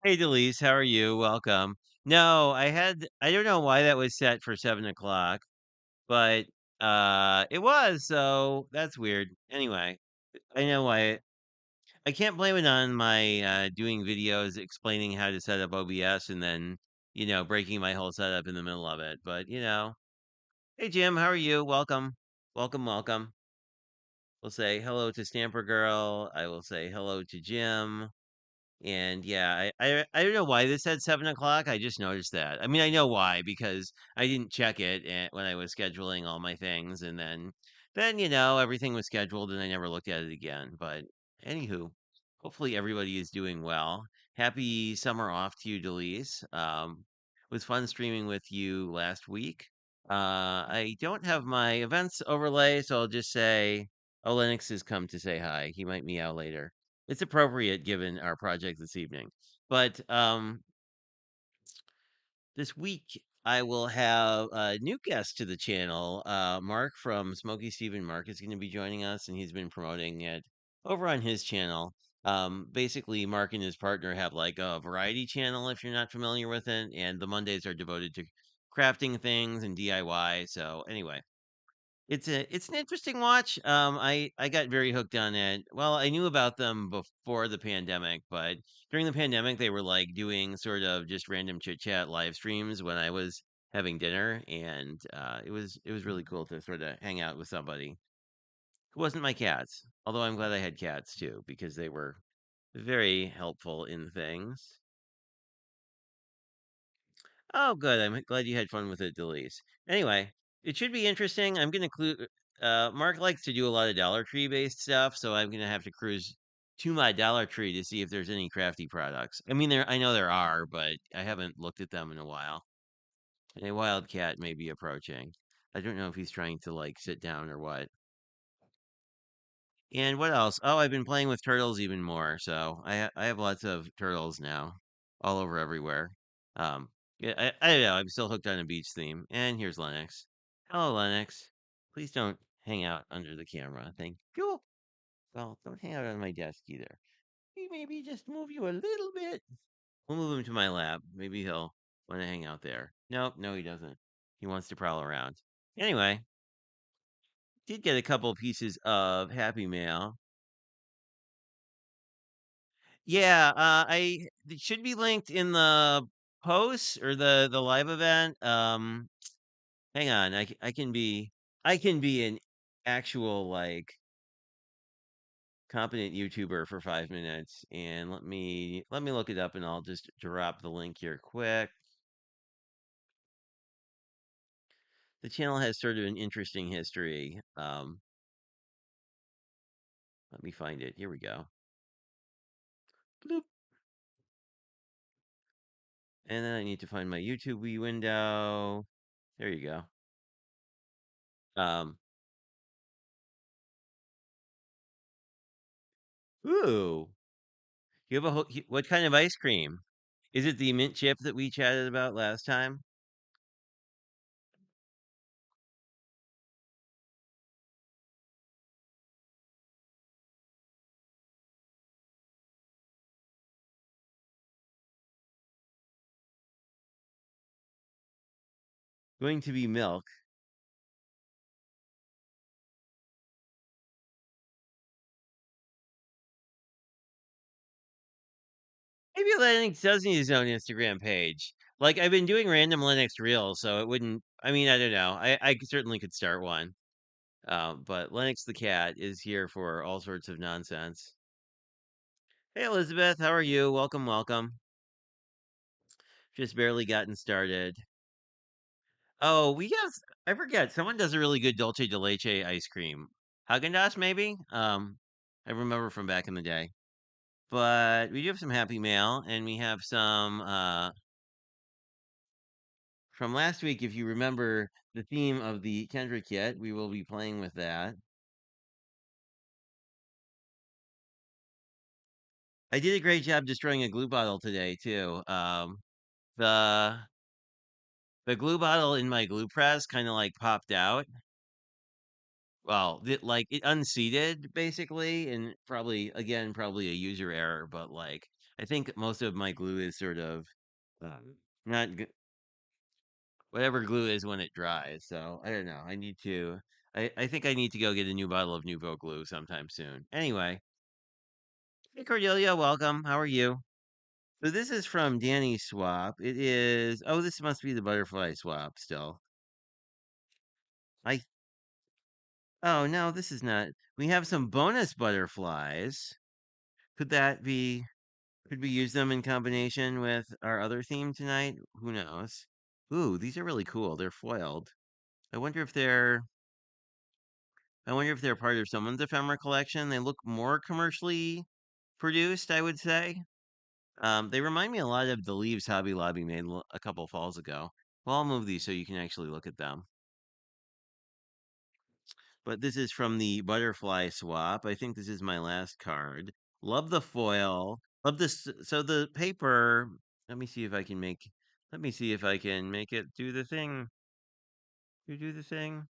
Hey, Delise, how are you? Welcome. No, I don't know why that was set for 7 o'clock, but it was, so that's weird. Anyway, I know why. I can't blame it on my doing videos explaining how to set up OBS and then, breaking my whole setup in the middle of it. But, hey, Jim, how are you? Welcome. Welcome, welcome. We'll say hello to Stamper Girl. I will say hello to Jim. And yeah, I don't know why this said 7 o'clock. I just noticed that. I mean, I know why because I didn't check it when I was scheduling all my things, and then everything was scheduled, and I never looked at it again. But anywho, hopefully everybody is doing well. Happy summer off to you, Delise. It was fun streaming with you last week. I don't have my events overlay, so I'll just say, oh, Lennox has come to say hi. He might meow later. It's appropriate given our project this evening. But this week I will have a new guest to the channel. Mark from Smoky Stephen Mark is going to be joining us, and he's been promoting it over on his channel. Basically, Mark and his partner have like a variety channel, if you're not familiar with it, and the Mondays are devoted to crafting things and DIY. So anyway, it's an interesting watch. I got very hooked on it. Well, I knew about them before the pandemic, but during the pandemic, they were like doing sort of just random chit chat live streams when I was having dinner, and it was really cool to sort of hang out with somebody who wasn't my cats. Although I'm glad I had cats too because they were very helpful in things. Oh, good. I'm glad you had fun with it, Delise. Anyway, it should be interesting. I'm gonna Mark likes to do a lot of Dollar Tree based stuff, so I'm gonna have to cruise to my Dollar Tree to see if there's any crafty products. I mean, I know there are, but I haven't looked at them in a while. And a wildcat may be approaching. I don't know if he's trying to like sit down or what. And what else? Oh, I've been playing with turtles even more. So I have lots of turtles now, all over everywhere. Um, yeah, I don't know. I'm still hooked on a beach theme. And here's Lennox. Hello, Lennox. Please don't hang out under the camera. Thank you. Well, don't hang out on my desk either. Maybe just move you a little bit. We'll move him to my lab. Maybe he'll want to hang out there. Nope, no, he doesn't. He wants to prowl around. Anyway, did get a couple pieces of Happy Mail. Yeah, it should be linked in the post or the live event. Hang on, I can be an actual like competent YouTuber for 5 minutes, and let me look it up, and I'll just drop the link here quick. The channel has sort of an interesting history. Let me find it. Here we go. Bloop. And then I need to find my YouTube window. There you go. Um, ooh. You have what kind of ice cream? Is it the mint chip that we chatted about last time? Going to be milk. Maybe Linux does need his own Instagram page. Like I've been doing random Linux reels, so it wouldn't. I mean, I don't know. Certainly could start one. But Lennox the cat is here for all sorts of nonsense. Hey Elizabeth, how are you? Welcome, welcome. Just barely gotten started. Oh, we have. I forget. Someone does a really good dulce de leche ice cream. Haagen-Dazs, maybe. I remember from back in the day. But we do have some Happy Mail, and we have some from last week. If you remember the theme of the Kendrick kit, we will be playing with that. I did a great job destroying a glue bottle today too. The the glue bottle in my glue press kind of like popped out. Well, like it unseated basically, and probably again probably a user error, but like I think most of my glue is sort of not whatever glue is when it dries. So I don't know. I need to. I think I need to go get a new bottle of Nouveau glue sometime soon. Anyway, hey Cordelia, welcome. How are you? So this is from Danny's swap. It is. Oh, this must be the butterfly swap still. I. Oh no, this is not. We have some bonus butterflies. Could that be? Could we use them in combination with our other theme tonight? Who knows? Ooh, these are really cool. They're foiled. I wonder if they're I wonder if they're part of someone's ephemera collection. They look more commercially produced, I would say. They remind me a lot of the leaves Hobby Lobby made a couple falls ago. Well, I'll move these so you can actually look at them. But this is from the butterfly swap. I think this is my last card. Love the foil. Love this. So the paper. Let me see if I can make. Let me see if I can make it do the thing. Do the thing.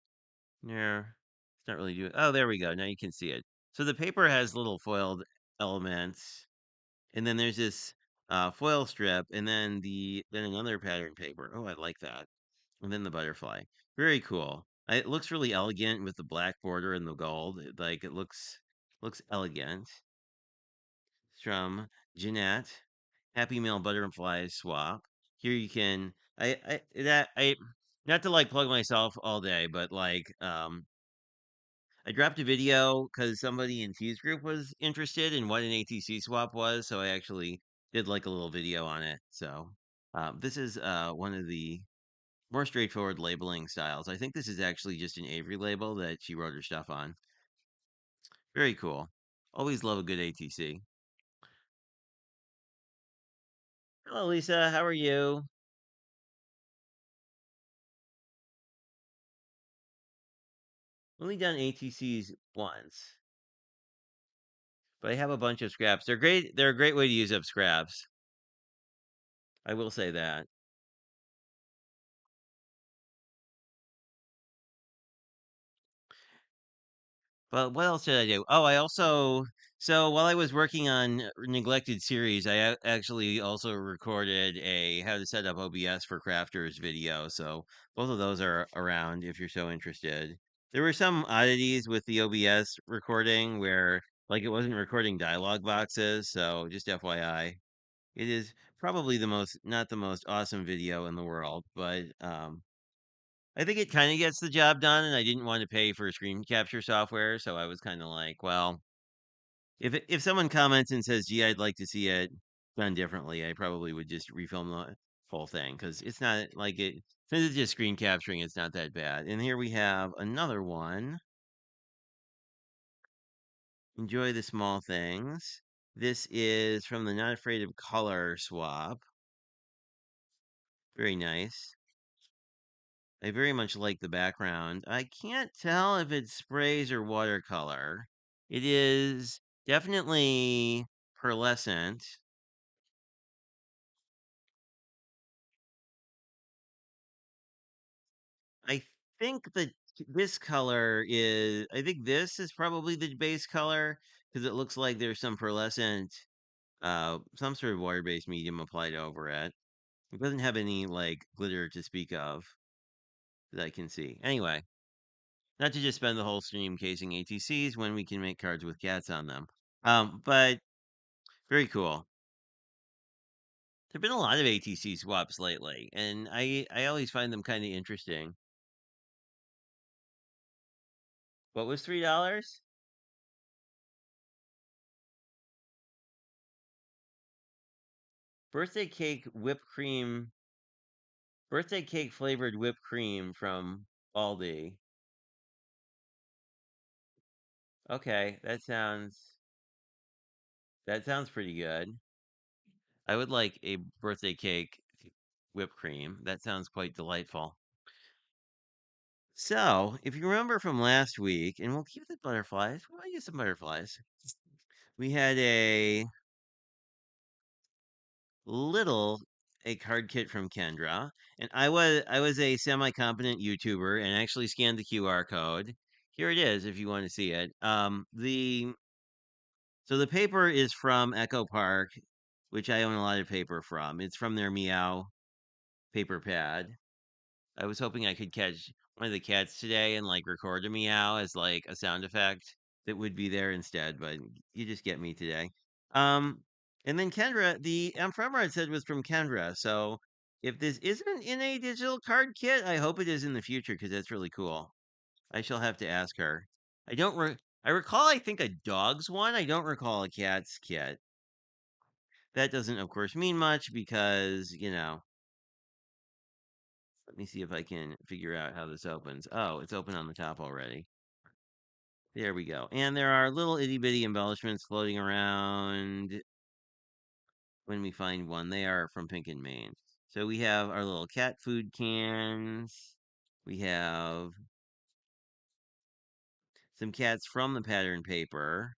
Yeah, it's not really doing. Oh, there we go. Now you can see it. So the paper has little foiled elements, and then there's this foil strip, and then another pattern paper. Oh, I like that. And then the butterfly. Very cool. It looks really elegant with the black border and the gold. Like it looks elegant. It's from Jeanette. Happy Mail Butterfly Swap. Here you can I that I not to like plug myself all day, but I dropped a video because somebody in T's group was interested in what an ATC swap was, so I actually did like a little video on it. So this is one of the more straightforward labeling styles. I think this is actually just an Avery label that she wrote her stuff on. Very cool. Always love a good ATC. Hello, Lisa. How are you? Only done ATCs once, but I have a bunch of scraps. They're great. They're a great way to use up scraps. I will say that. But what else did I do? Oh, I also so while I was working on neglected series, I actually also recorded a how to set up OBS for crafters video. So both of those are around if you're so interested. There were some oddities with the OBS recording where like it wasn't recording dialogue boxes, so just FYI. It is probably the most not the most awesome video in the world, but I think it kind of gets the job done, and I didn't want to pay for screen capture software, so I was kind of like, well, if someone comments and says, "Gee, I'd like to see it done differently," I probably would just refilm the whole thing because it's not like it. Since it's just screen capturing, it's not that bad. And here we have another one. Enjoy the small things. This is from the Not Afraid of Color swap. Very nice. I very much like the background. I can't tell if it's sprays or watercolor. It is definitely pearlescent. I think that I think this is probably the base color because it looks like there's some pearlescent, some sort of water-based medium applied over it. It doesn't have any like glitter to speak of that I can see. Anyway, not to just spend the whole stream casing ATCs when we can make cards with cats on them. But very cool. There've been a lot of ATC swaps lately, and I always find them kind of interesting. What was $3? Birthday cake whipped cream, birthday cake flavored whipped cream from Aldi. Okay, that sounds pretty good. I would like a birthday cake whipped cream. That sounds quite delightful. So, if you remember from last week, and we'll keep the butterflies, we'll use some butterflies. We had little a card kit from Kendra, and I was a semi-competent YouTuber and actually scanned the QR code. Here it is if you want to see it. The paper is from Echo Park, which I own a lot of paper from. It's from their Meow paper pad. I was hoping I could catch one of the cats today and like record a meow as like a sound effect that would be there instead, but you just get me today. Um, and then Kendra, the ephemera it said was from Kendra. So if this isn't in a digital card kit, I hope it is in the future because that's really cool. I shall have to ask her. I don't re- I recall I think a dog's one. I don't recall a cat's kit. That doesn't of course mean much because, let me see if I can figure out how this opens. Oh, it's open on the top already. There we go. And there are little itty bitty embellishments floating around when we find one. They are from Pink and Maine. So we have our little cat food cans. We have some cats from the pattern paper.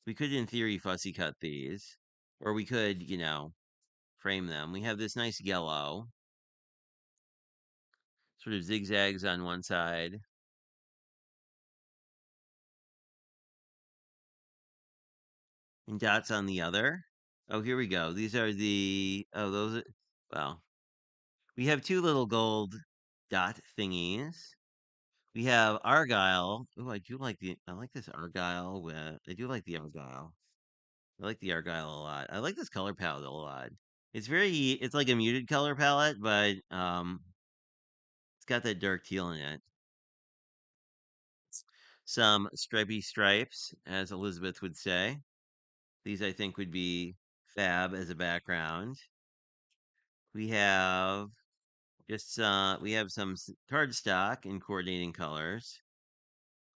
We could, in theory, fussy cut these, or we could, frame them. We have this nice yellow, sort of zigzags on one side and dots on the other. Oh, here we go. These are those are, well, we have two little gold dot thingies. We have Argyle. Oh, I like this Argyle I do like the Argyle. I like the Argyle a lot. I like this color palette a lot. It's like a muted color palette, but it's got that dark teal in it. Some stripy stripes, as Elizabeth would say. These I think would be fab as a background. We have we have some cardstock in coordinating colors.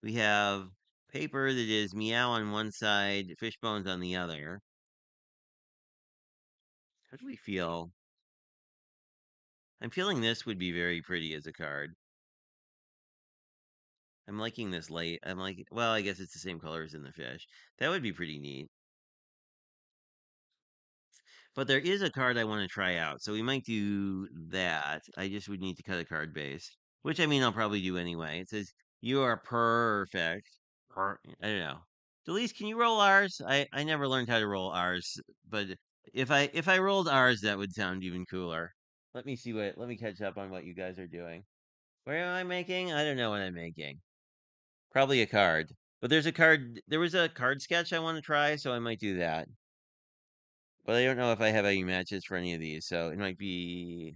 We have paper that is meow on one side, fish bones on the other. How do we feel? I'm feeling this would be very pretty as a card. I'm liking this light. Well, I guess it's the same colors in the fish. That would be pretty neat. But there is a card I want to try out, so we might do that. I just would need to cut a card base, which I mean I'll probably do anyway. It says you are perfect. I don't know. Delise, can you roll R's? I never learned how to roll R's, but if I rolled R's, that would sound even cooler. Let me catch up on what you guys are doing. What am I making? I don't know what I'm making. Probably a card. But there was a card sketch I want to try, so I might do that. But I don't know if I have any matches for any of these, so it might be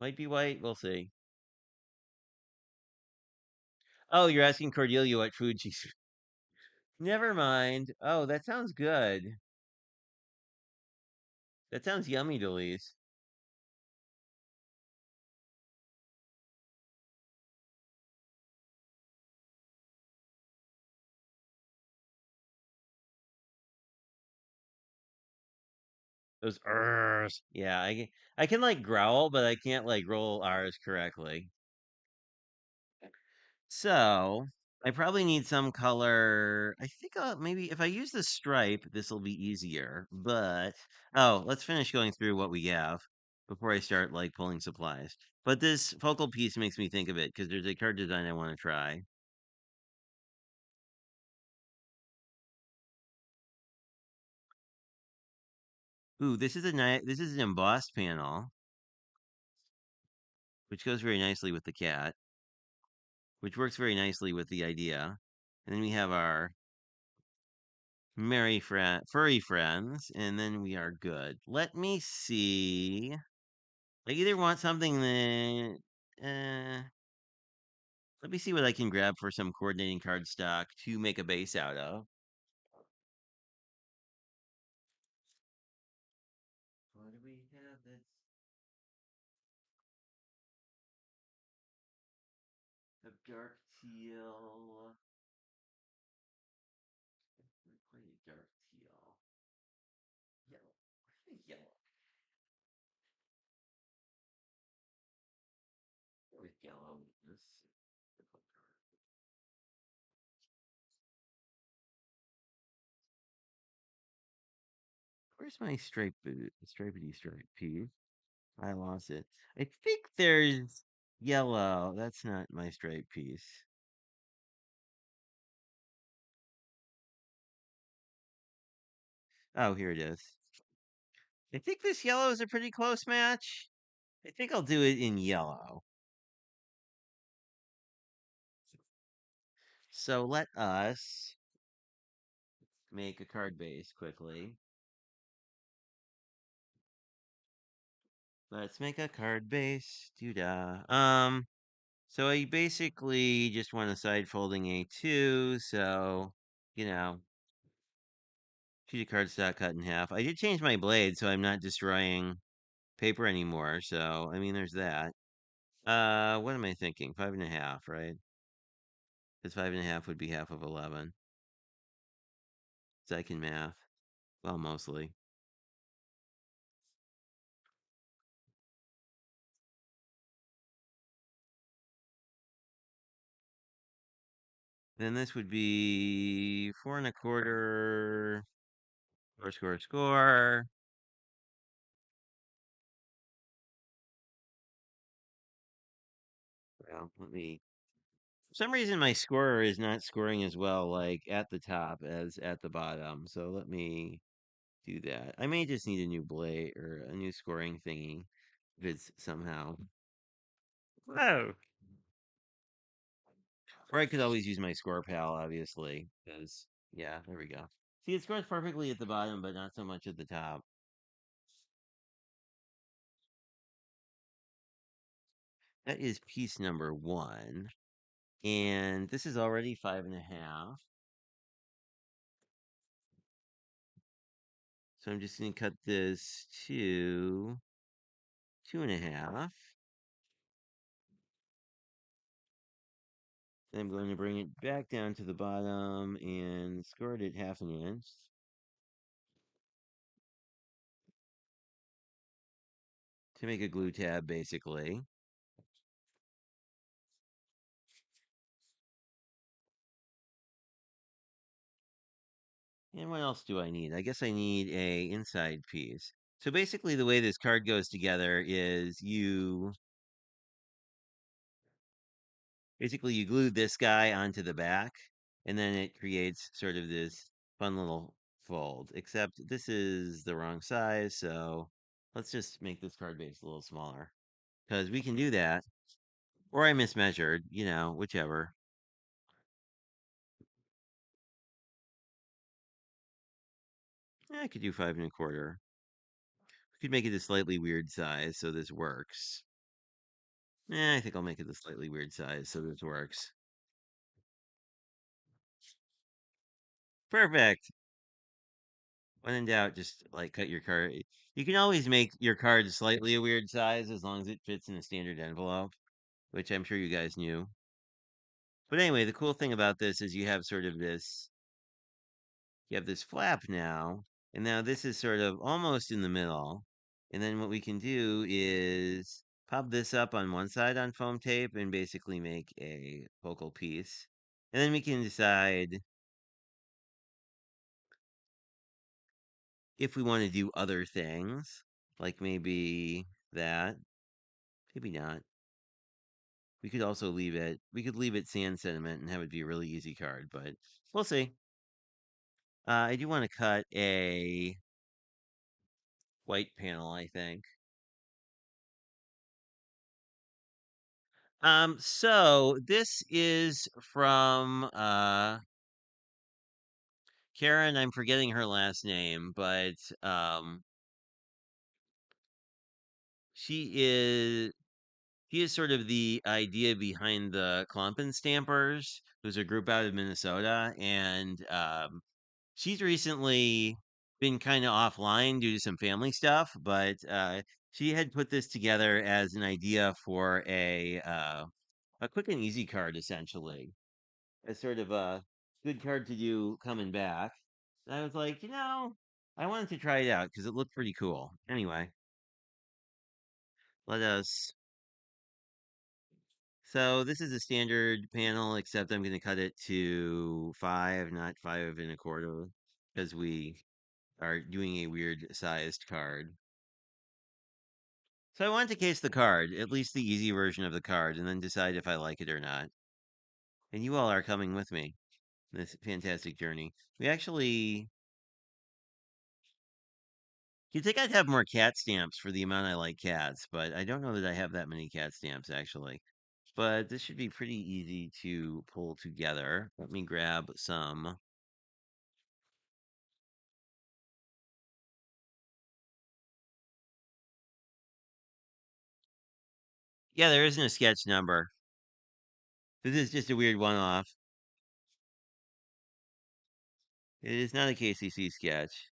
white. We'll see. Oh, you're asking Cordelia what food she's. Never mind. Oh, that sounds good. That sounds yummy, Delise. Those R's. Yeah, I can like growl, but I can't like roll R's correctly. So I probably need some color. I think maybe if I use the stripe, this will be easier. But let's finish going through what we have before I start like pulling supplies. But this focal piece makes me think of it because there's a card design I want to try. Ooh, this is an embossed panel, which goes very nicely with the cat, which works very nicely with the idea. And then we have our furry friends, and then we are good. Let me see. I either want something that, let me see what I can grab for some coordinating cardstock to make a base out of. What do we have that's a dark teal? Not quite a dark teal. Yellow. I think yellow. With yellow. This. Where's my stripedy stripe piece? I lost it. I think there's yellow. That's not my stripe piece. Oh, here it is. I think this yellow is a pretty close match. I think I'll do it in yellow. So let us make a card base quickly. Let's make a card base. Doo-dah. So I basically just want a side folding A2, so, you know, sheet of cardstock cut in half. I did change my blade, so I'm not destroying paper anymore, so, I mean, there's that. What am I thinking? 5.5, right? Because 5.5 would be half of 11. So I can math. Well, mostly. Then this would be 4.25, score. Well, let me. For some reason, my scorer is not scoring as well, like at the top as at the bottom. So let me do that. I may just need a new blade or a new scoring thingy if it's somehow. Oh. Or I could always use my score pal, obviously, because yeah, there we go. See, it scores perfectly at the bottom, but not so much at the top. That is piece number one. And this is already 5.5. So I'm just going to cut this to 2.5. Then I'm going to bring it back down to the bottom and score it at 0.5 inch to make a glue tab, basically. And what else do I need? I guess I need a inside piece. So basically the way this card goes together is you glue this guy onto the back and then it creates sort of this fun little fold. Except this is the wrong size, so let's just make this card base a little smaller. Because we can do that. Or I mismeasured, whichever. I could do 5.25. We could make it a slightly weird size so this works. I think I'll make it a slightly weird size so this works. Perfect. When in doubt, just like cut your card. You can always make your card slightly a weird size as long as it fits in a standard envelope, which I'm sure you guys knew. But anyway, the cool thing about this is you have this flap now, and now this is sort of almost in the middle. And then what we can do is pop this up on one side on foam tape and basically make a focal piece. And then we can decide if we want to do other things, like maybe that, maybe not. We could leave it sand sediment and have it be a really easy card, but we'll see. I do want to cut a white panel, I think. So this is from Karen. I'm forgetting her last name, but she is he is sort of the idea behind the Klumpen Stampers, who's a group out of Minnesota, and she's recently been kind of offline due to some family stuff, but she had put this together as an idea for a quick and easy card, essentially, as sort of a good card to do coming back. And I was like, I wanted to try it out because it looked pretty cool. Anyway, let us. So this is a standard panel, except I'm going to cut it to 5, not 5.25, because we are doing a weird sized card. So I want to case the card, at least the easy version of the card, and then decide if I like it or not. And you all are coming with me in this fantastic journey. We actually You'd think I'd have more cat stamps for the amount I like cats, but I don't know that I have that many cat stamps actually. But this should be pretty easy to pull together. Let me grab some. Yeah, there isn't a sketch number. This is just a weird one-off. It is not a KCC sketch,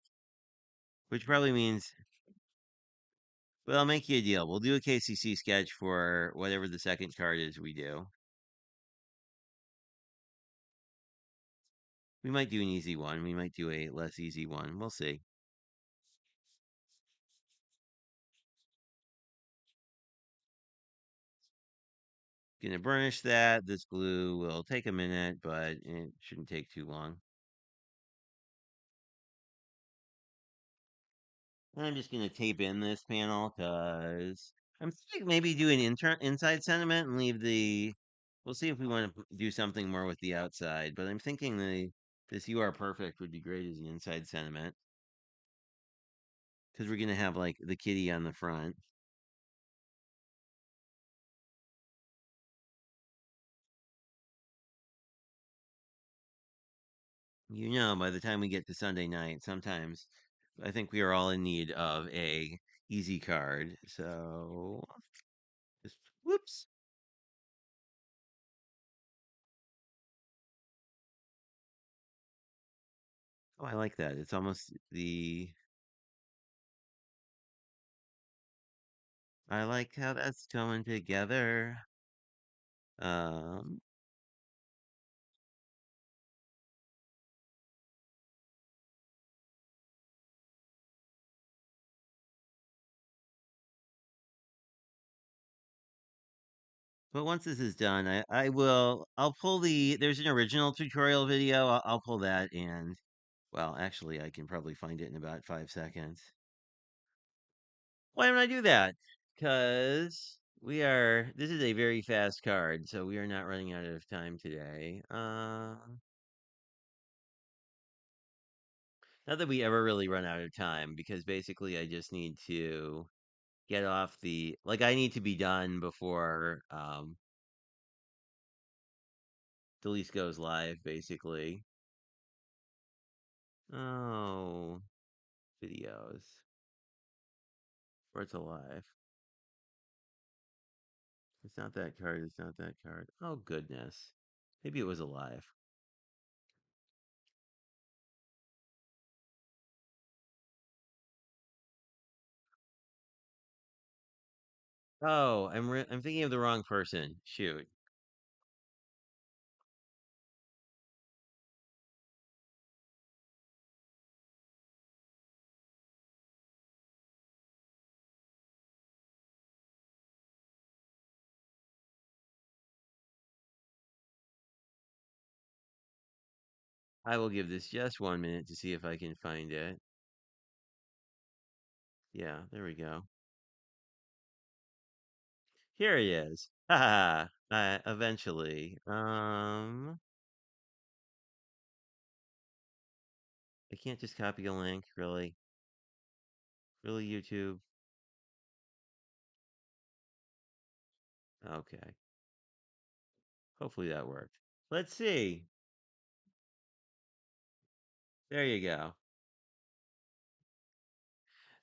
which probably means, well, I'll make you a deal. We'll do a KCC sketch for whatever the second card is we do. We might do an easy one. We might do a less easy one. We'll see. Gonna burnish that. This glue will take a minute, but it shouldn't take too long. And I'm just gonna tape in this panel because I'm thinking maybe do an inside sentiment and leave the. We'll see if we want to do something more with the outside, but I'm thinking this "You Are Perfect" would be great as an inside sentiment because we're gonna have like the kitty on the front. You know, by the time we get to Sunday night, sometimes I think we are all in need of a easy card. So just whoops. Oh, I like that. It's almost the. I like how that's coming together. Um, but once this is done, I'll pull there's an original tutorial video. I'll pull that and, well, actually, I can probably find it in about 5 seconds. Why don't I do that? Because this is a very fast card, so we are not running out of time today. Not that we ever really run out of time, because basically I just need to get off I need to be done before Delise goes live, basically. Oh, videos. Where it's alive. It's not that card. It's not that card. Oh, goodness. Maybe it was alive. Oh, I'm thinking of the wrong person. Shoot. I will give this just 1 minute to see if I can find it. Yeah, there we go. Here he is. Haha. Eventually. I can't just copy a link, really. Really, YouTube? Okay. Hopefully that worked. Let's see. There you go.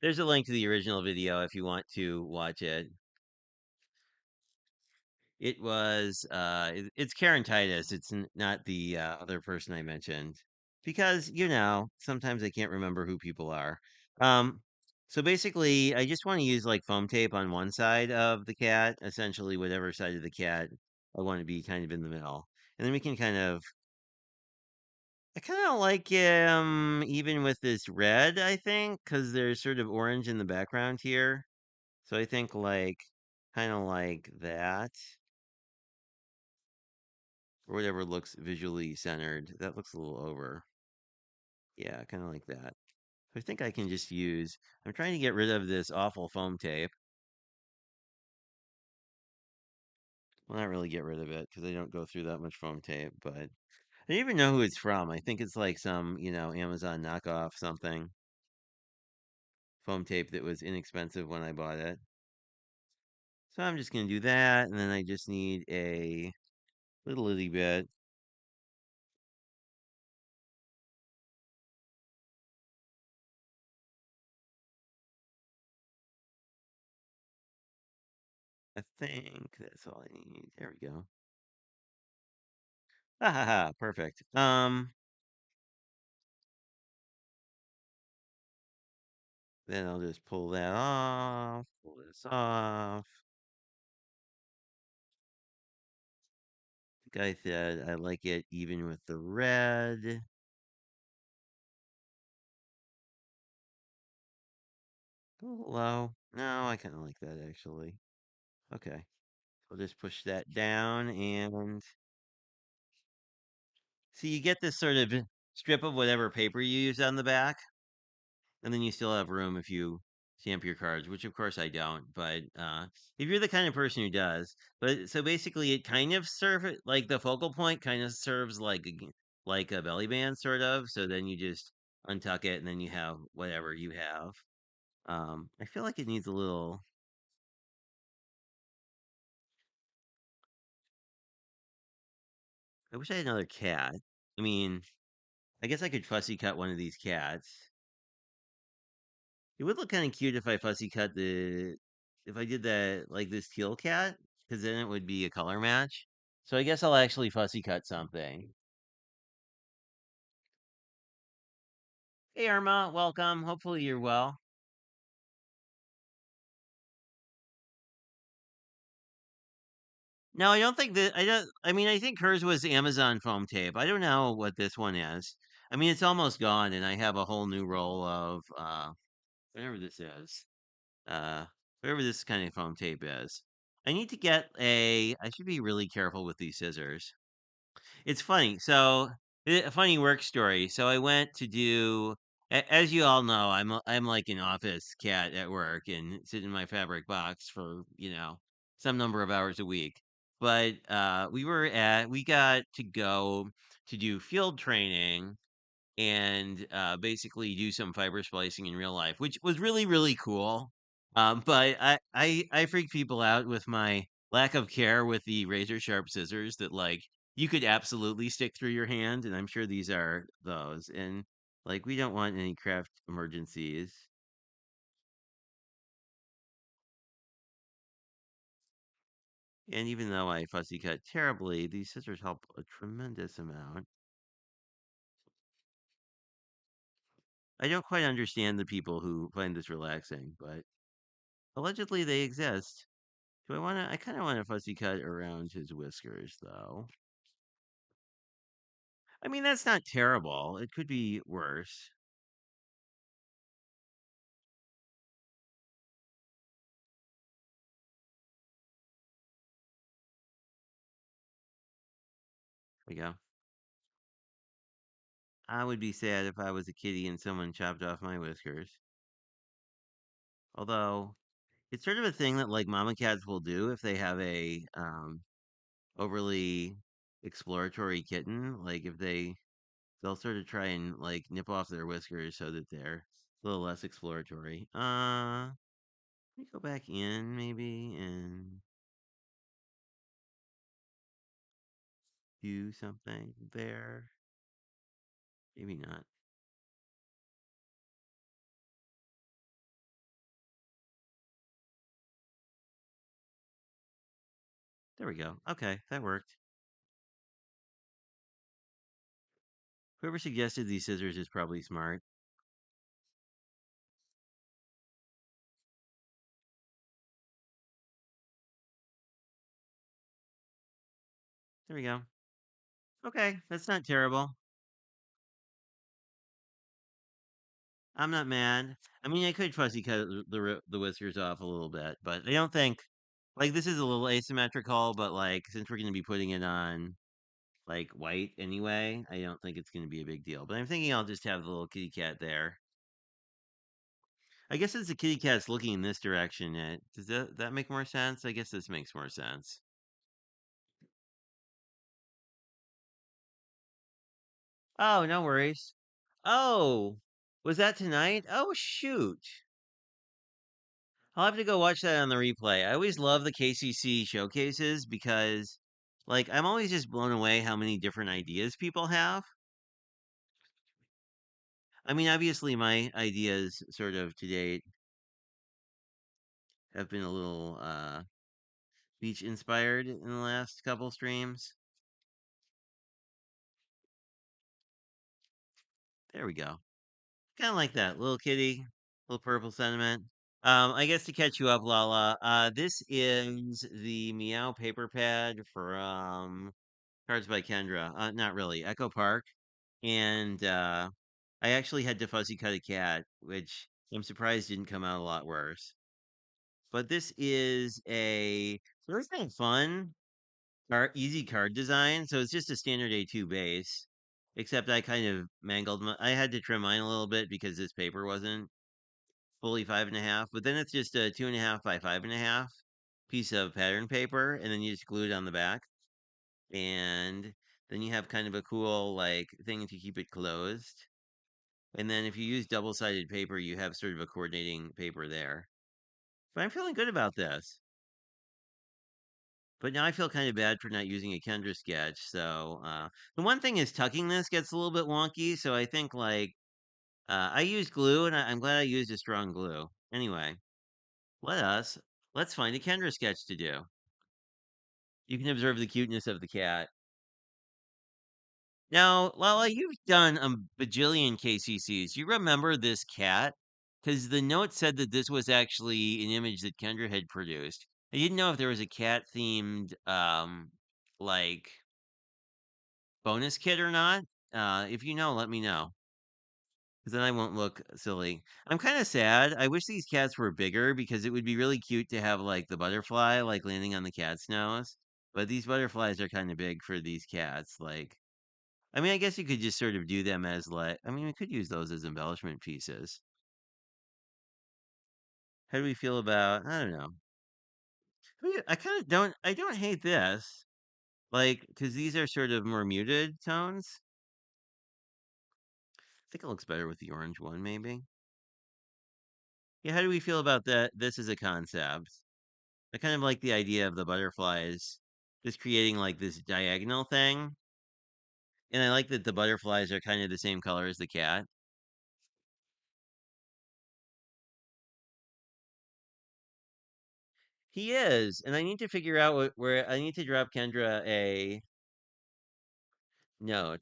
There's a link to the original video if you want to watch it. It's Karen Titus. It's not the other person I mentioned because, sometimes I can't remember who people are. Um, so basically, I just want to use like foam tape on one side of the cat, essentially whatever side of the cat I want to be kind of in the middle. And then we can I kind of like him even with this red, I think, because there's sort of orange in the background here. So I think kind of like that, or whatever looks visually centered. That looks a little over. Yeah, kind of like that. I think I can just use. I'm trying to get rid of this awful foam tape. Well, not really get rid of it because I don't go through that much foam tape, but I don't even know who it's from. I think it's like some, Amazon knockoff something. foam tape that was inexpensive when I bought it. So I'm just gonna do that, and then I just need a little itty bit. I think that's all I need. There we go. Ha ha ha, perfect. Then I'll just pull that off, pull this off. Like I said, I like it even with the red. A little low. No, I kind of like that actually. Okay. I'll just push that down and see you get this sort of strip of whatever paper you use on the back, and then you still have room if you stamp your cards, which of course I don't, but if you're the kind of person who does. But so basically it kind of serve it like the focal point kind of serves like a belly band sort of, so then you just untuck it and then you have whatever you have. I feel like it needs a little. I wish I had another cat. I mean, I guess I could fussy cut one of these cats. It would look kind of cute if I fussy cut if I did that like this teal cat, because then it would be a color match. So I guess I'll actually fussy cut something. Hey Irma, welcome. Hopefully you're well. No, I don't think that I don't. I mean, I think hers was Amazon foam tape. I don't know what this one is. I mean, it's almost gone, and I have a whole new roll of whatever this is. Uh, whatever this kind of foam tape is. I need to get a. I should be really careful with these scissors. It's funny. So, a funny work story. So I went to do, as you all know, I'm like an office cat at work and sit in my fabric box for some number of hours a week. But we got to go to do field training and basically do some fiber splicing in real life, which was really really cool. But I freak people out with my lack of care with the razor sharp scissors that like you could absolutely stick through your hand, and I'm sure these are those. And like we don't want any craft emergencies. And even though I fussy cut terribly, these scissors help a tremendous amount. I don't quite understand the people who find this relaxing, but allegedly they exist. Do I want to? I kind of want a fussy cut around his whiskers, though. I mean, that's not terrible. It could be worse. There we go. I would be sad if I was a kitty and someone chopped off my whiskers. Although, it's sort of a thing that like mama cats will do if they have a overly exploratory kitten. Like if they'll sort of try and like nip off their whiskers so that they're a little less exploratory. Let me go back in maybe and do something there. Maybe not. There we go. Okay, that worked. Whoever suggested these scissors is probably smart. There we go. Okay, that's not terrible. I'm not mad. I mean, I could fussy cut the whiskers off a little bit, but I don't think like this is a little asymmetrical. But like since we're going to be putting it on like white anyway, I don't think it's going to be a big deal. But I'm thinking I'll just have the little kitty cat there. I guess as the kitty cat's looking in this direction, does that make more sense? I guess this makes more sense. Oh, no worries. Oh, was that tonight? Oh, shoot. I'll have to go watch that on the replay. I always love the KCC showcases because, like, I'm always just blown away how many different ideas people have. I mean, obviously, my ideas sort of to date have been a little beach inspired in the last couple streams. There we go. Kind of like that little kitty, little purple sentiment. I guess to catch you up, Lala. This is the Meow paper pad from Cards by Kendra. Not really, Echo Park, and I actually had to fussy cut a cat, which I'm surprised didn't come out a lot worse. But this is a really kind of fun, easy card design. So it's just a standard A2 base, except I kind of mangled I had to trim mine a little bit because this paper wasn't fully 5.5. But then it's just a 2.5 by 5.5 piece of pattern paper, and then you just glue it on the back, and then you have kind of a cool like thing to keep it closed. And then if you use double-sided paper, you have sort of a coordinating paper there. But I'm feeling good about this. But now I feel kind of bad for not using a Kendra sketch. So the one thing is tucking this gets a little bit wonky. So I think like I used glue, and I'm glad I used a strong glue. Anyway, let us let's find a Kendra sketch to do. You can observe the cuteness of the cat. Now, Lala, you've done a bajillion KCCs. You remember this cat? Because the note said that this was actually an image that Kendra had produced. I didn't know if there was a cat themed like bonus kit or not. If you know, let me know. Because then I won't look silly. I'm kind of sad. I wish these cats were bigger because it would be really cute to have like the butterfly like landing on the cat's nose. But these butterflies are kind of big for these cats. Like, I mean, I guess you could just sort of do them as like, I mean, we could use those as embellishment pieces. How do we feel about, I don't know. I kind of I don't hate this. Like, because these are sort of more muted tones. I think it looks better with the orange one, maybe. Yeah, how do we feel about that? This as a concept. I kind of like the idea of the butterflies just creating like this diagonal thing. And I like that the butterflies are kind of the same color as the cat. He is, and I need to figure out where I need to drop Kendra a note.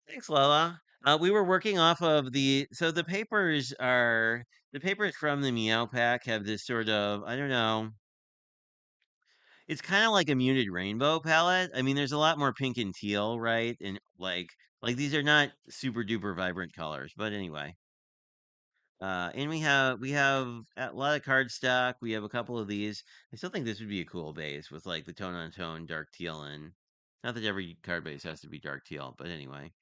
Thanks, Lola. We were working off of the papers from the Meow Pack have this sort of, I don't know, it's kind of like a muted rainbow palette. I mean, there's a lot more pink and teal, right? And like these are not super duper vibrant colors, but anyway. And we have a lot of card stock. We have a couple of these. I still think this would be a cool base with like the tone on tone dark teal, and not that every card base has to be dark teal, but anyway.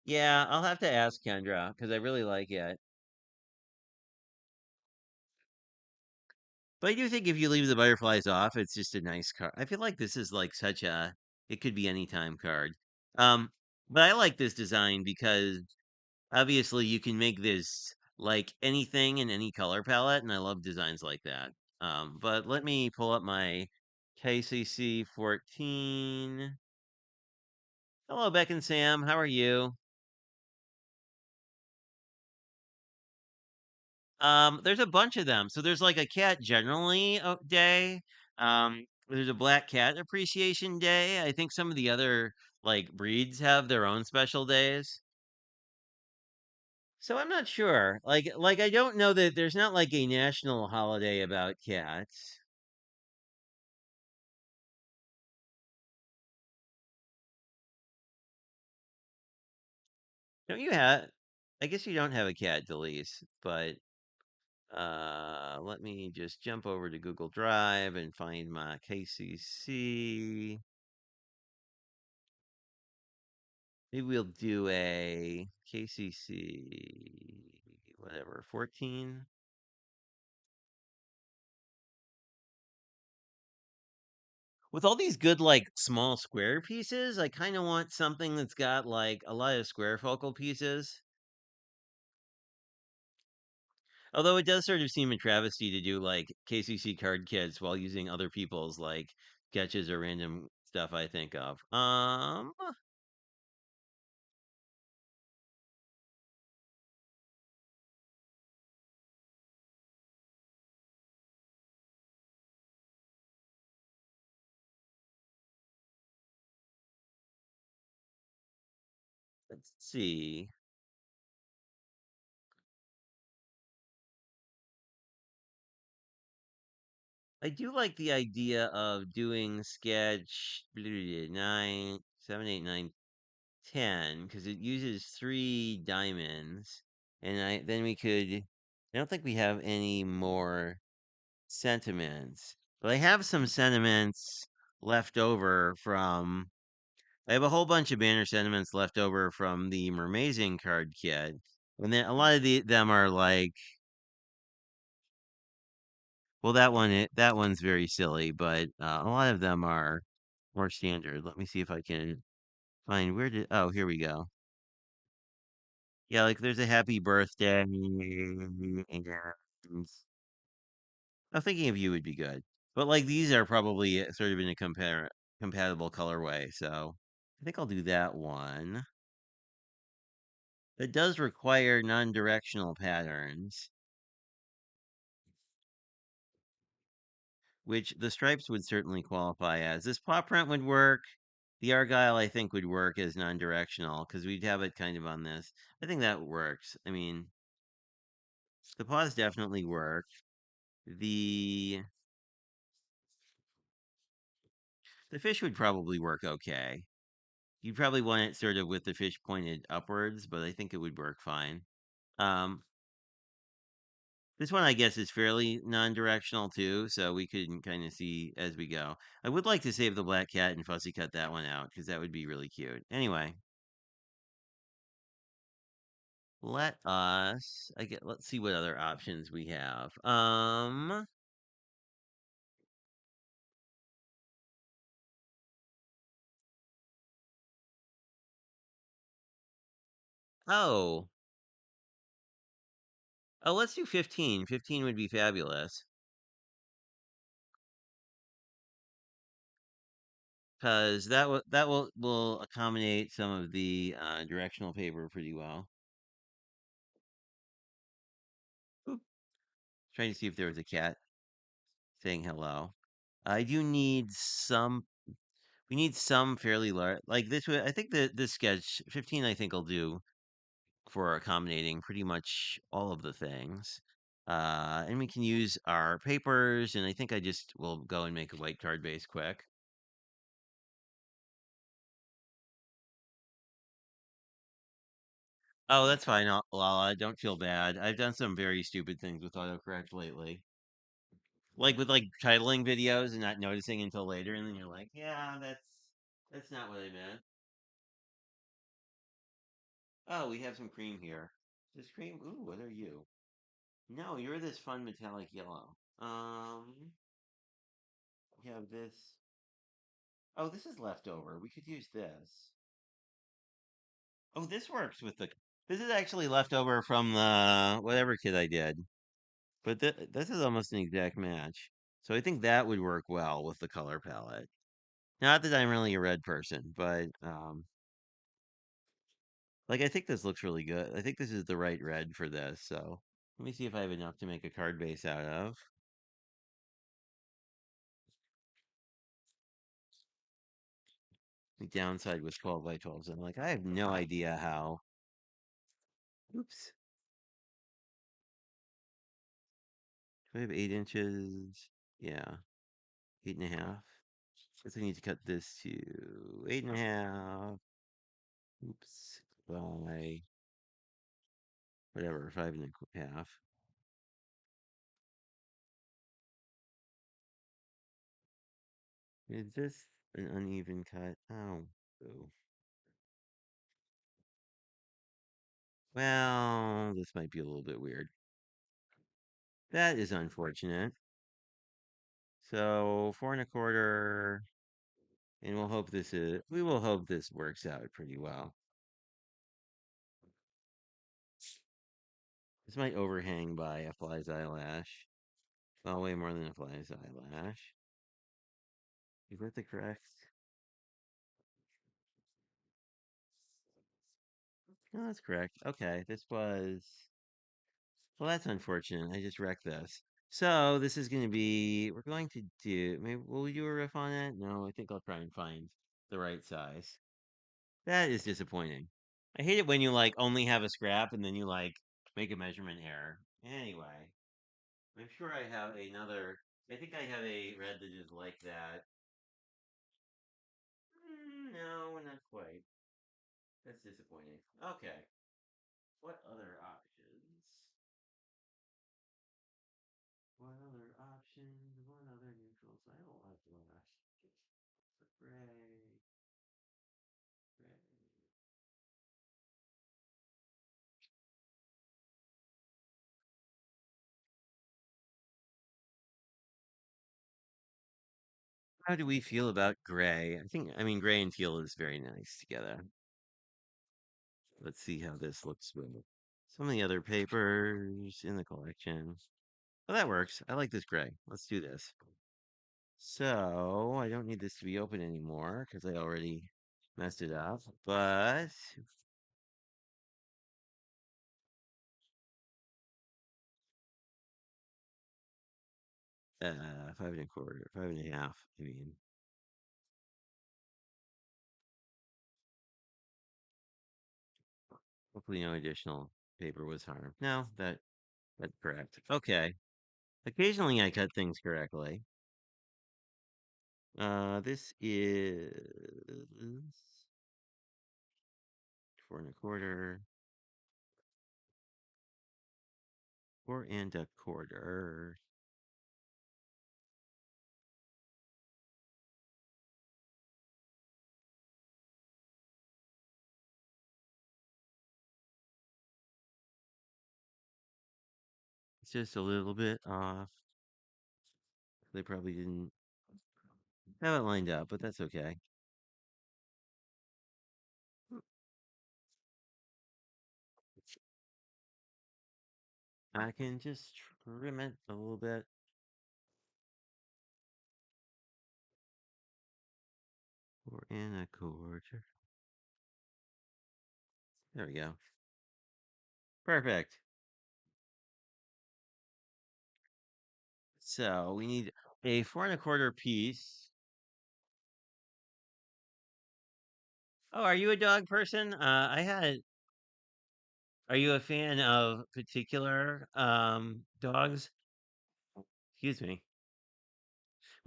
Yeah, I'll have to ask Kendra because I really like it. But I do think if you leave the butterflies off, it's just a nice card. I feel like this is like such a it could be any time card. Um, but I like this design because obviously you can make this like anything in any color palette, and I love designs like that. But let me pull up my KCC 14. Hello, Beck and Sam. How are you? There's a bunch of them. So there's like a cat generally day. There's a black cat appreciation day. I think some of the other like breeds have their own special days. So I'm not sure. Like I don't know that there's not like a national holiday about cats. Don't you have I guess you don't have a cat, Delise, but let me just jump over to Google Drive and find my KCC. Maybe we'll do a KCC, whatever, 14. with all these good like small square pieces, I kind of want something that's got like a lot of square focal pieces. Although it does sort of seem a travesty to do like KCC card kits while using other people's like sketches or random stuff I think of. Let's see. I do like the idea of doing sketch 9, 7, 8, 9, 10 because it uses 3 diamonds, and I then we could. I don't think we have any more sentiments, but I have some sentiments left over from. I have a whole bunch of banner sentiments left over from the Mermazing card kit, and then a lot of them are like, well, that one's very silly, but a lot of them are more standard. Let me see if I can find where did. Oh, here we go. Yeah, like there's a happy birthday, and I'm thinking of you would be good. But like these are probably sort of in a compatible colorway, so I think I'll do that one. It does require non-directional patterns, which the stripes would certainly qualify as. This paw print would work. The Argyle, I think, would work as non-directional because we'd have it kind of on this. I think that works. I mean, the paws definitely work. The the fish would probably work okay. You'd probably want it sort of with the fish pointed upwards, but I think it would work fine. Um, this one, I guess, is fairly non-directional too, so we can kind of see as we go. I would like to save the black cat and fussy cut that one out because that would be really cute. Anyway, let's see what other options we have. Oh, oh, let's do 15. 15 would be fabulous because that will accommodate some of the directional paper pretty well. Oop, trying to see if there was a cat saying hello. I do need some. We need some fairly large, like this. I think that this sketch 15. I think will do for accommodating pretty much all of the things. And we can use our papers, and I think I just will go and make a white card base quick. Oh, that's fine, Lala. Don't feel bad. I've done some very stupid things with autocorrect lately. Like with like titling videos and not noticing until later, and then you're like, yeah, that's not what I meant. Oh, we have some cream here. This cream? Ooh, what are you? No, you're this fun metallic yellow. We have this. Oh, this is leftover. We could use this. Oh, this works with the. This is actually leftover from the whatever kit I did. But this is almost an exact match. So I think that would work well with the color palette. Not that I'm really a red person, but like I think this looks really good. I think this is the right red for this. So let me see if I have enough to make a card base out of. The downside was 12 by 12s. I'm like, I have no idea how. Oops. Do I have 8 inches? Yeah, 8.5. Guess I need to cut this to 8.5. Oops. By whatever, 5.5. Is this an uneven cut? Oh. Ooh. Well, this might be a little bit weird. That is unfortunate. So 4.25. And we will hope this works out pretty well. This might overhang by a fly's eyelash. Well, way more than a fly's eyelash. Is that the correct? No, that's correct. Okay, this was. Well, that's unfortunate. I just wrecked this. So this is going to be. We're going to do. Maybe will we do a riff on it? No, I think I'll try and find the right size. That is disappointing. I hate it when you like only have a scrap and then you like make a measurement error. Anyway, I'm sure I have another. I think I have a red that is like that. No, not quite. That's disappointing. Okay. What other options? What other options? What other neutrals? I don't like black. Gray. Gray. How do we feel about gray? I mean, gray and teal is very nice together. Let's see how this looks with some of the other papers in the collection. Well, that works. I like this gray. Let's do this. So, I don't need this to be open anymore because I already messed it up. But, 5 1/4, 5 1/2, I mean. Hopefully no additional paper was harmed. No, that's correct. Okay. Occasionally I cut things correctly. This is 4 1/4, 4 1/4. It's just a little bit off. They probably didn't have it lined up, but that's okay. I can just trim it a little bit. 4 1/4. There we go. Perfect. So we need a 4 1/4 piece. Oh, are you a dog person? Are you a fan of particular dogs? Excuse me.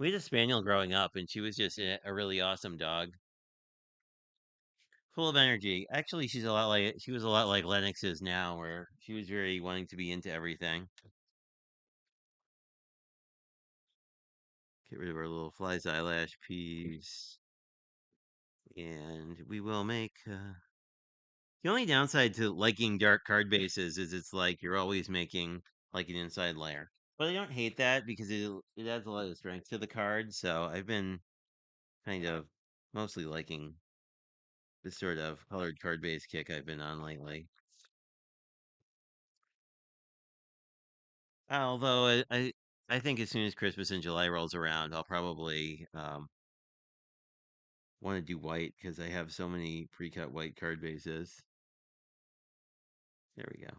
We had a spaniel growing up, and she was just a really awesome dog, full of energy. Actually, she was a lot like Lennox is now, where she was very wanting to be into everything. Get rid of our little fly's eyelash piece, and we will make. The only downside to liking dark card bases is it's like you're always making like an inside layer. But I don't hate that because it adds a lot of strength to the card. So I've been kind of mostly liking this sort of colored card base kick I've been on lately. Although I think as soon as Christmas in July rolls around, I'll probably want to do white because I have so many pre-cut white card bases. There we go.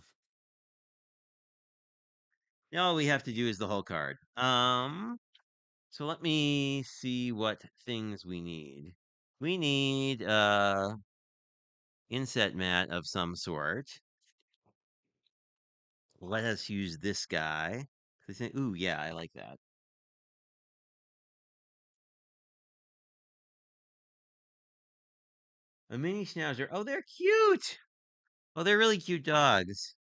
Now all we have to do is the whole card. So let me see what things we need. We need inset mat of some sort. Let us use this guy. Ooh, yeah, I like that. A mini schnauzer. Oh, they're cute. Oh, they're really cute dogs.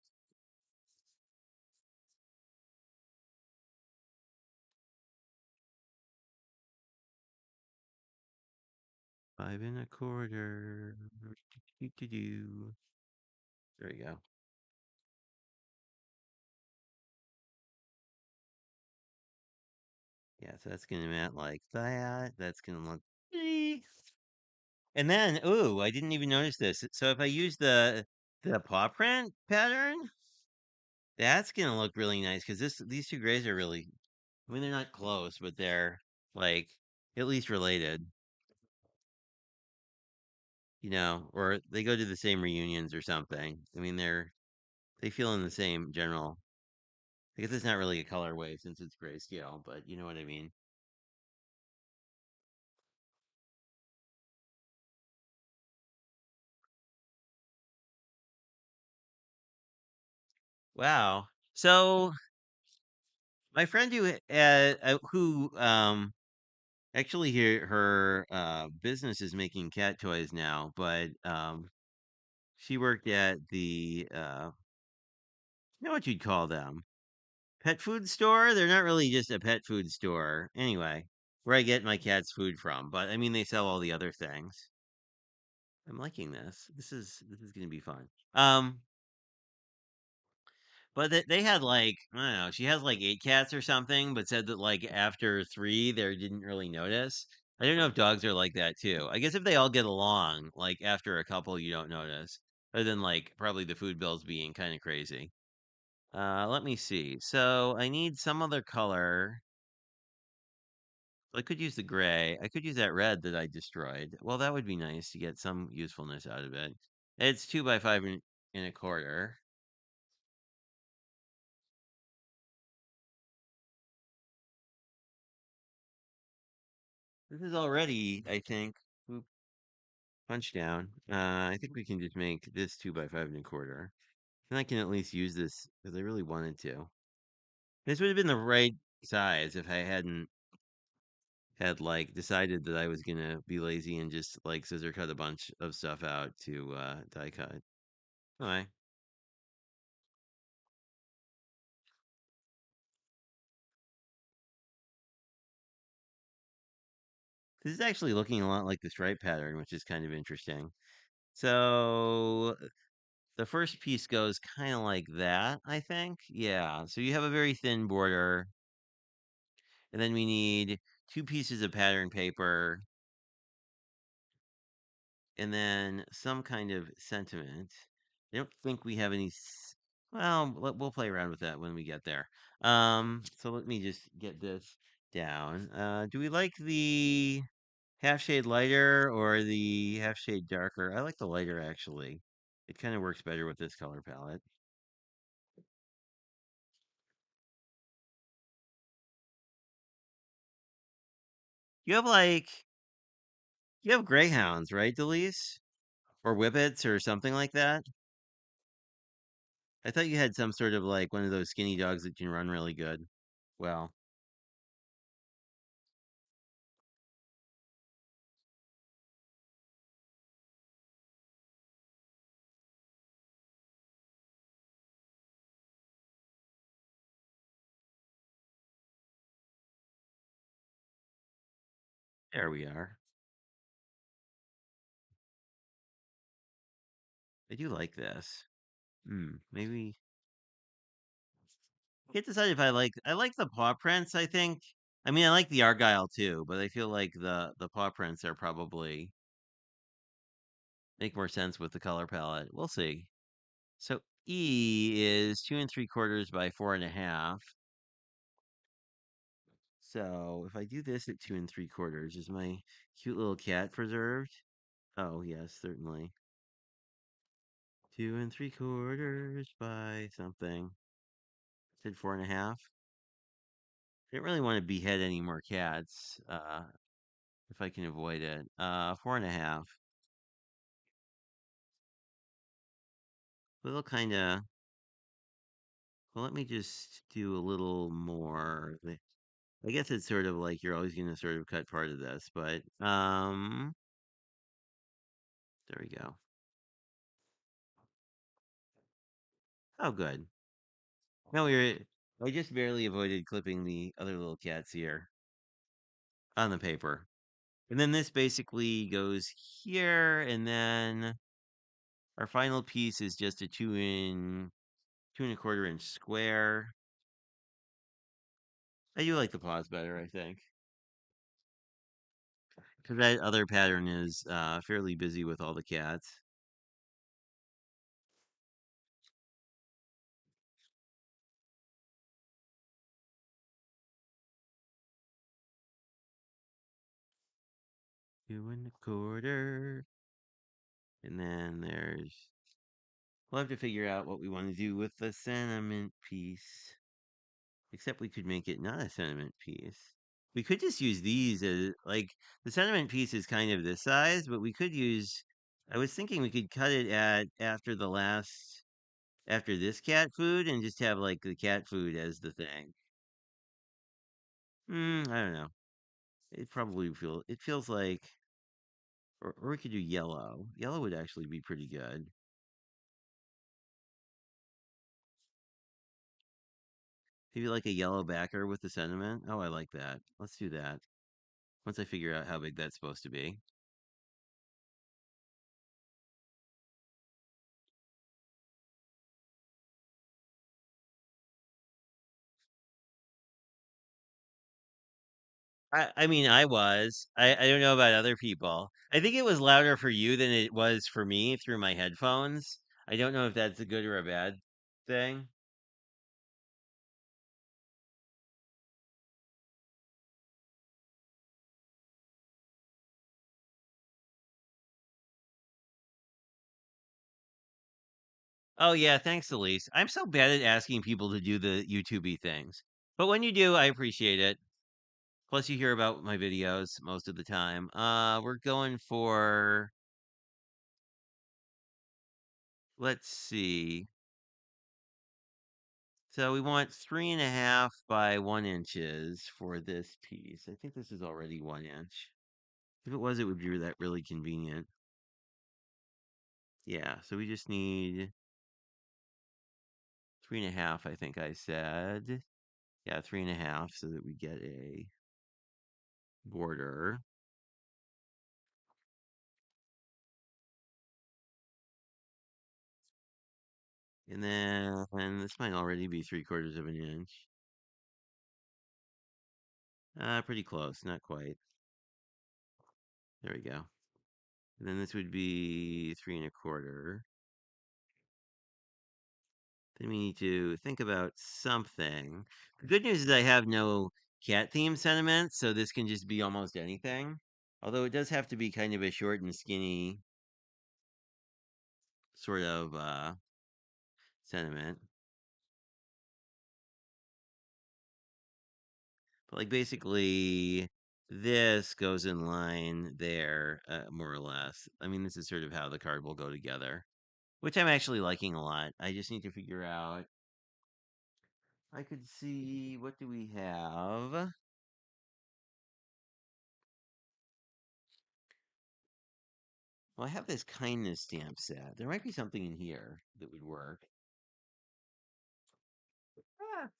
Five and a quarter. Do. There we go. Yeah, so that's gonna mat like that. That's gonna look. And then, ooh, I didn't even notice this. So if I use the paw print pattern, that's gonna look really nice because these two grays are really, I mean, they're not close, but they're like at least related, or they go to the same reunions or something. I mean, they feel in the same general. I guess it's not really a colorway since it's grayscale, but you know what I mean. Wow. So my friend who actually her business is making cat toys now, but she worked at the you know what you'd call them, pet food store. They're not really just a pet food store anyway, where I get my cat's food from, but I mean they sell all the other things. I'm liking this. This is gonna be fun. But they had like, I don't know, she has like 8 cats or something, but said that like after three they didn't really notice. I don't know if dogs are like that too. I guess if they all get along, like after a couple you don't notice. Other than like probably the food bills being kind of crazy. Let me see. So I need some other color. I could use the gray. I could use that red that I destroyed. Well, that would be nice to get some usefulness out of it. It's 2 by 5 and a quarter. This is already, I think, oop, punch down. I think we can just make this 2 by 5 and a quarter. And I can at least use this because I really wanted to. This would have been the right size if I hadn't had like decided that I was gonna be lazy and just like scissor cut a bunch of stuff out to die cut. Anyway, this is actually looking a lot like the stripe pattern, which is kind of interesting. So the first piece goes kind of like that, I think. Yeah. So you have a very thin border, and then we need 2 pieces of pattern paper, and then some kind of sentiment. I don't think we have any. Well, we'll play around with that when we get there. So let me just get this down. Do we like the half shade lighter or the half shade darker? I like the lighter actually. It kind of works better with this color palette. You have like you have greyhounds, right, Delise? Or whippets or something like that? I thought you had some sort of like one of those skinny dogs that can run really good. Well, there we are. I do like this. Maybe I can't decide if I like the paw prints, I think. I mean, I like the Argyle too, but I feel like the paw prints are probably make more sense with the color palette. We'll see. So E is 2 3/4 by 4.5. So if I do this at 2 3/4, is my cute little cat preserved? Oh yes, certainly. 2 3/4 by something. Said 4.5. I didn't really want to behead any more cats, if I can avoid it. 4.5. Little kind of. Well, let me just do a little more. I guess it's sort of like you're always going to sort of cut part of this, but there we go. Oh, good. No, I just barely avoided clipping the other little cat's ear on the paper. And then this basically goes here, and then our final piece is just a 2 and a quarter inch square. I do like the paws better, I think. because that other pattern is fairly busy with all the cats. Two and a quarter. And then we'll have to figure out what we want to do with the sentiment piece. Except we could make it not a sentiment piece. We could just use these as like the sentiment piece is kind of this size, but we could use. I was thinking we could cut it at after this cat food and just have like the cat food as the thing. I don't know. It feels like or we could do yellow. Yellow would actually be pretty good. Maybe like a yellow backer with the sentiment. Oh, I like that. Let's do that. Once I figure out how big that's supposed to be. I mean, I don't know about other people. I think it was louder for you than it was for me through my headphones. I don't know if that's a good or a bad thing. Oh yeah, thanks, Elise. I'm so bad at asking people to do the YouTubey things, but when you do, I appreciate it. Plus, you hear about my videos most of the time. We're going for let's see. So we want 3.5 by 1 inches for this piece. I think this is already 1 inch. If it was, it would be that really convenient. Yeah, so we just need 3.5, I think I said. Yeah, 3.5 so that we get a border. And then and this might already be 3/4 of an inch. Pretty close, not quite. There we go. And then this would be 3.25. Then we need to think about something. The good news is I have no cat theme sentiments, so this can just be almost anything. Although it does have to be kind of a short and skinny sort of sentiment. But like basically this goes in line there, more or less. I mean, this is sort of how the card will go together, which I'm actually liking a lot. I just need to figure out. I could see what do we have? Well, I have this kindness stamp set. There might be something in here that would work. Ah,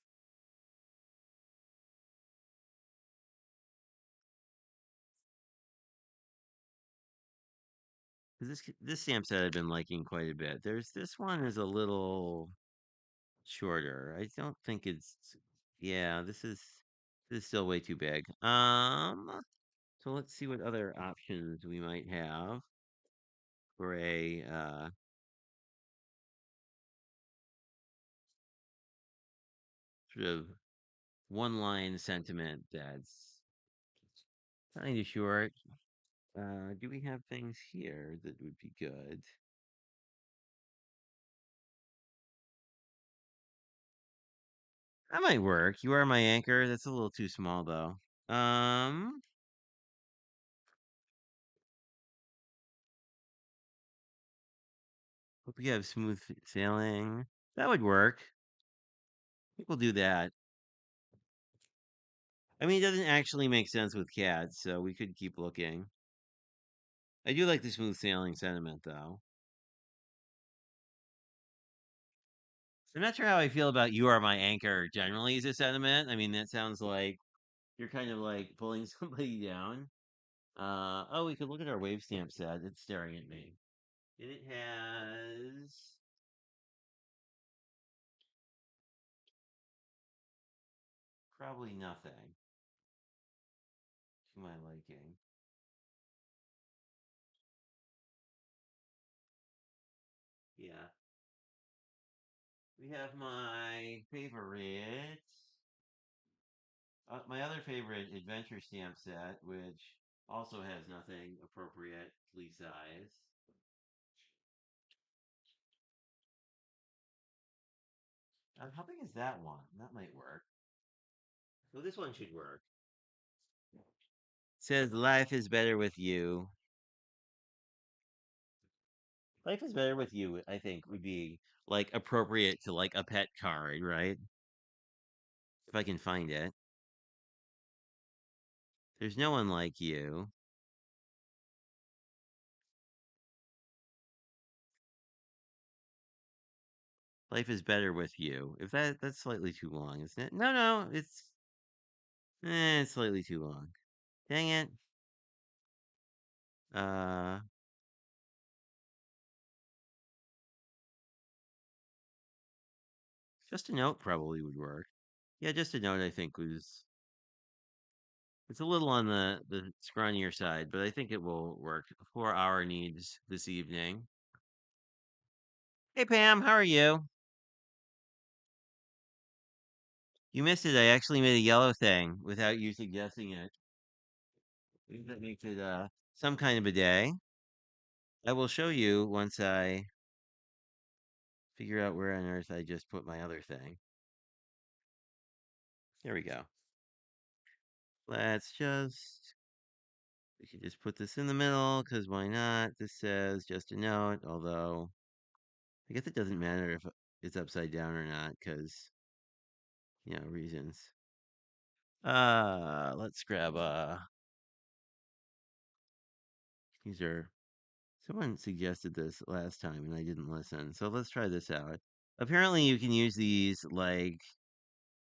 'cause this stamp set I've been liking quite a bit. There's this one is a little shorter. I don't think it's yeah, this is still way too big. So let's see what other options we might have for a sort of one line sentiment that's kind of short. Do we have things here that would be good? That might work. You are my anchor. That's a little too small though. Um, hope you have smooth sailing. That would work. I think we'll do that. I mean, it doesn't actually make sense with cats, so we could keep looking. I do like the smooth sailing sentiment though. I'm not sure how I feel about "You Are My Anchor" generally as a sentiment. I mean, that sounds like you're kind of like pulling somebody down. Oh, we could look at our wave stamp set. It's staring at me. And it has probably nothing to my liking. We have my favorite, my other favorite adventure stamp set, which also has nothing appropriately sized. How big is that one? That might work. So this one should work. Says life is better with you. Life is better with you, I think, would be like appropriate to like a pet card, right? If I can find it. There's no one like you. Life is better with you. If that's slightly too long, isn't it? No, no, it's slightly too long. Dang it. Uh, just a note probably would work. Yeah, just a note I think was it's a little on the scrawnier side, but I think it will work for our needs this evening. Hey Pam, how are you? You missed it. I actually made a yellow thing without you suggesting it. Maybe that makes it some kind of a day. I will show you once I figure out where on earth I just put my other thing. There we go. Let's just we can just put this in the middle because why not? This says just a note, although I guess it doesn't matter if it's upside down or not because reasons. Let's grab these are someone suggested this last time and I didn't listen. So let's try this out. Apparently you can use these like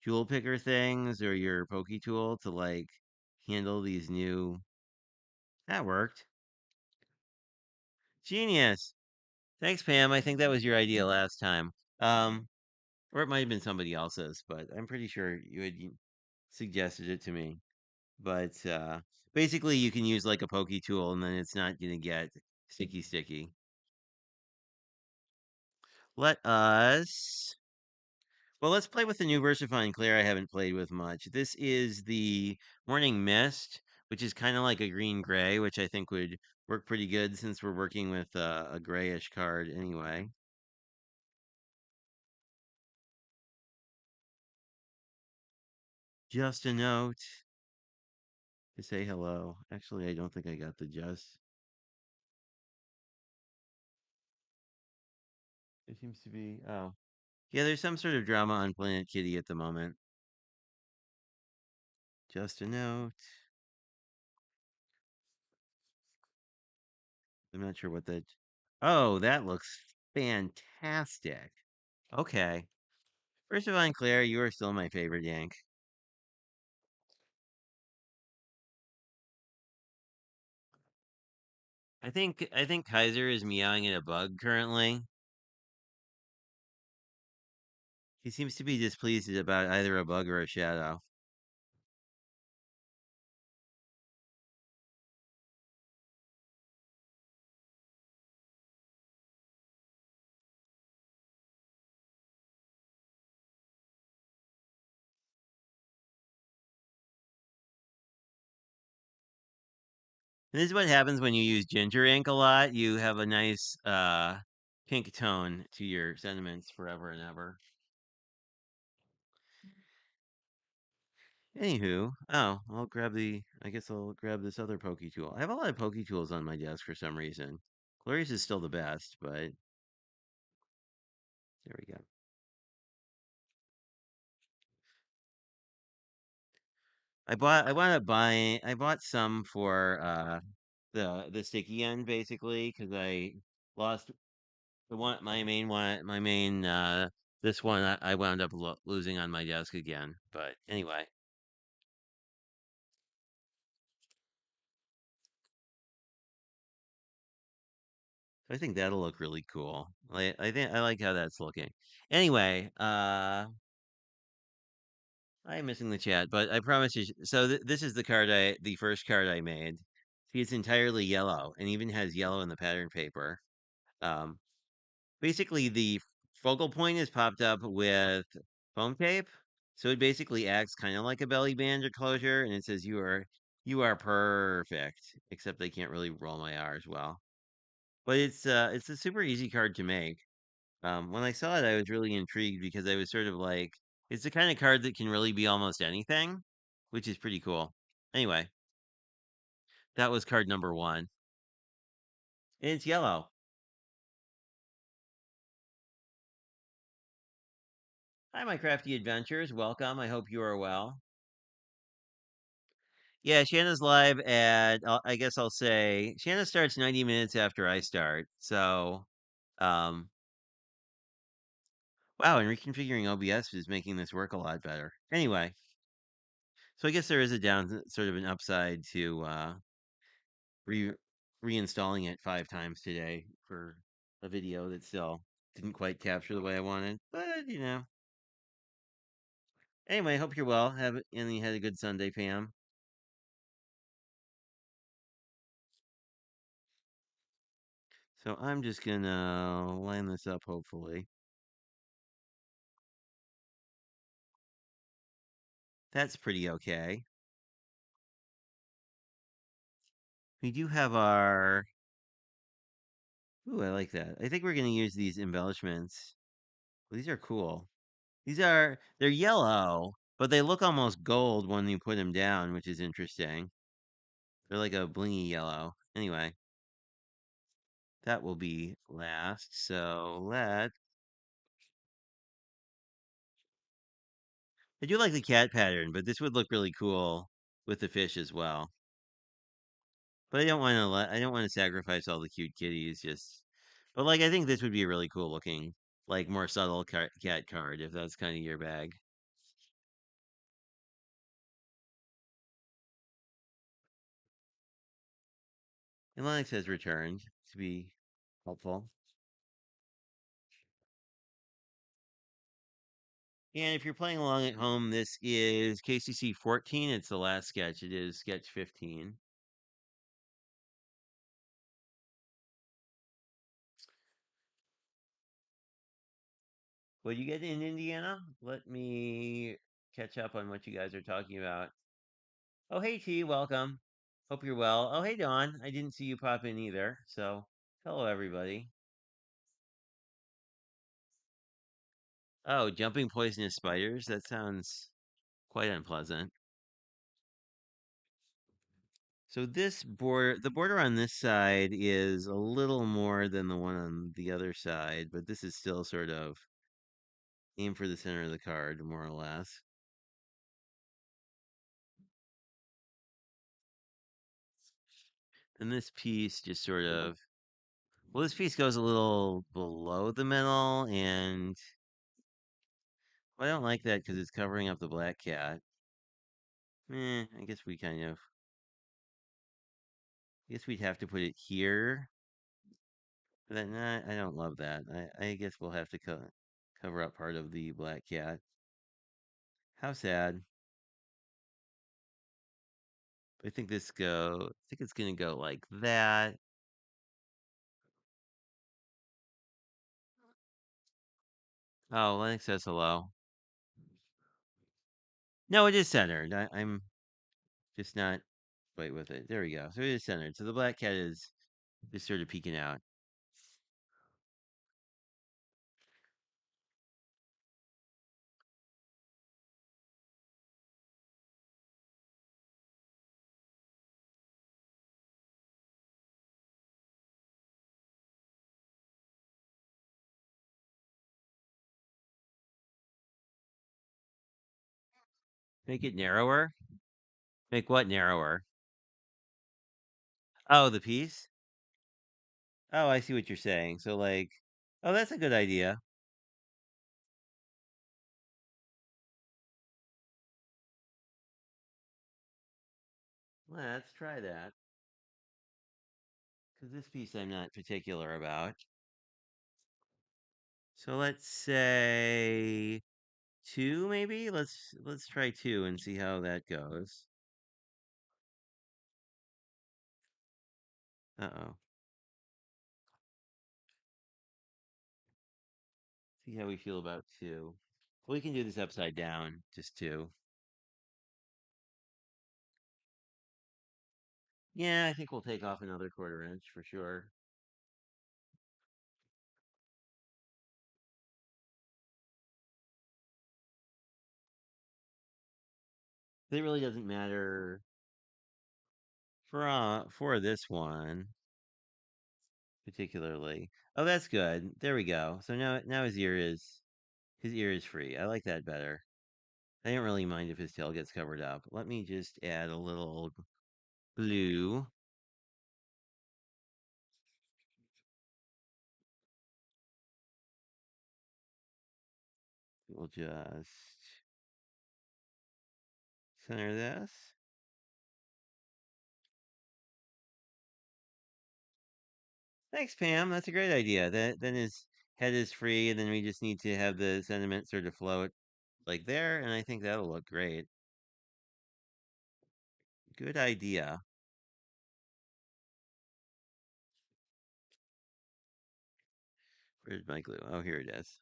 jewel picker things or your pokey tool to like handle these new that worked. Genius. Thanks, Pam. I think that was your idea last time. Um, or it might have been somebody else's, but I'm pretty sure you had suggested it to me. But basically, you can use like a pokey tool, and then it's not gonna get sticky. Let us. Well, let's play with the new Versifying Clear I haven't played with much. This is the Morning Mist, which is kind of like a green gray, which I think would work pretty good since we're working with a grayish card anyway. Just a note to say hello. Actually, I don't think I got the just. It seems to be. Oh. Yeah, there's some sort of drama on Planet Kitty at the moment. Just a note. I'm not sure what that. Oh, that looks fantastic. Okay. First of all, Claire, you are still my favorite Yank. I think Kaiser is meowing at a bug currently. He seems to be displeased about either a bug or a shadow. And this is what happens when you use ginger ink a lot. You have a nice pink tone to your sentiments forever and ever. Anywho, oh, I guess I'll grab this other pokey tool. I have a lot of pokey tools on my desk for some reason. Glorious is still the best, but there we go. I bought some for the sticky end basically because I lost the one my main this one I wound up losing on my desk again. But anyway, I think that'll look really cool. I think I like how that's looking. Anyway, I'm missing the chat, but I promise you. So this is the first card I made. See, it's entirely yellow and even has yellow in the pattern paper. Um, basically the Focal point is popped up with foam tape. So it basically acts kind of like a belly band or closure, and it says you are perfect. Except I can't really roll my R's well. But it's a super easy card to make. When I saw it, I was really intrigued because I was sort of like, it's the kind of card that can really be almost anything, which is pretty cool. Anyway, that was card number one. And it's yellow. Hi, my crafty adventures. Welcome. I hope you are well. Yeah, Shanna's live at, I guess I'll say, Shanna starts 90 minutes after I start. So, um, wow, and reconfiguring OBS is making this work a lot better. Anyway, so I guess there is a sort of an upside to re reinstalling it 5 times today for a video that still didn't quite capture the way I wanted. But, anyway, hope you're well. And you had a good Sunday, Pam. So I'm just gonna line this up, hopefully. That's pretty okay. We do have our. Ooh, I like that. I think we're gonna use these embellishments. Well, these are cool. They're yellow, but they look almost gold when you put them down, which is interesting. They're like a blingy yellow. Anyway, that will be last. So I do like the cat pattern, but this would look really cool with the fish as well. But I don't want to sacrifice all the cute kitties. But like I think this would be a really cool looking, like more subtle cat card if that's kind of your bag. And Lennox has returned to be helpful. And if you're playing along at home, this is KCC 14. It's the last sketch. It is sketch 15. What you get in Indiana? Let me catch up on what you guys are talking about. Oh, hey T, welcome. Hope you're well. Oh, hey Dawn. I didn't see you pop in either. So, hello everybody. Oh, jumping poisonous spiders. That sounds quite unpleasant. So the border on this side is a little more than the one on the other side, but this is still sort of aim for the center of the card, more or less. And this piece just sort of, well, this piece goes a little below the middle, and well, I don't like that because it's covering up the black cat. I guess I guess we'd have to put it here. But nah, I don't love that. I guess we'll have to cover up part of the black cat. How sad. I think it's gonna go like that. Oh, Lennox says hello. No, it is centered. I'm just not quite with it. There we go. So it is centered. So the black cat is just sort of peeking out. Make it narrower. Make what narrower? Oh, the piece? Oh, I see what you're saying. So like, oh, that's a good idea. Let's try that. Because this piece I'm not particular about. So let's say two, maybe. Let's try two and see how that goes. Uh-oh. See how we feel about two. Well, we can do this upside down, just two. Yeah, I think we'll take off another 1/4 inch for sure. It really doesn't matter for this one particularly. Oh, that's good. There we go. So now his ear is free. I like that better. I don't really mind if his tail gets covered up. Let me just add a little blue. We'll just center this. Thanks, Pam. That's a great idea. Then his head is free, and then we just need to have the sentiment sort of float like there, and I think that'll look great. Good idea. Where's my glue? Oh, here it is.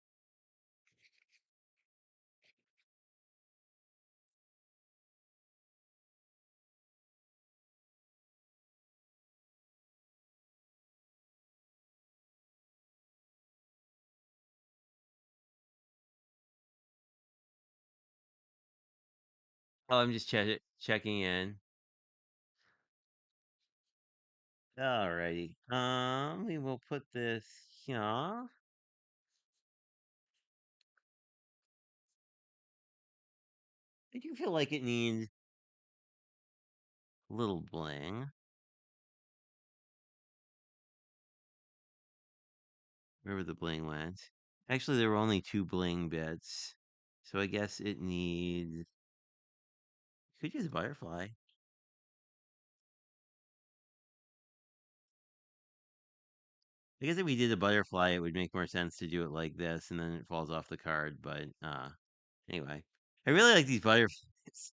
Oh, I'm just checking in. Alrighty. We will put this here. I do feel like it needs a little bling. Wherever the bling went. Actually, there were only two bling bits. So I guess it needs. Could use a butterfly. I guess if we did a butterfly, it would make more sense to do it like this, and then it falls off the card. But anyway, I really like these butterflies.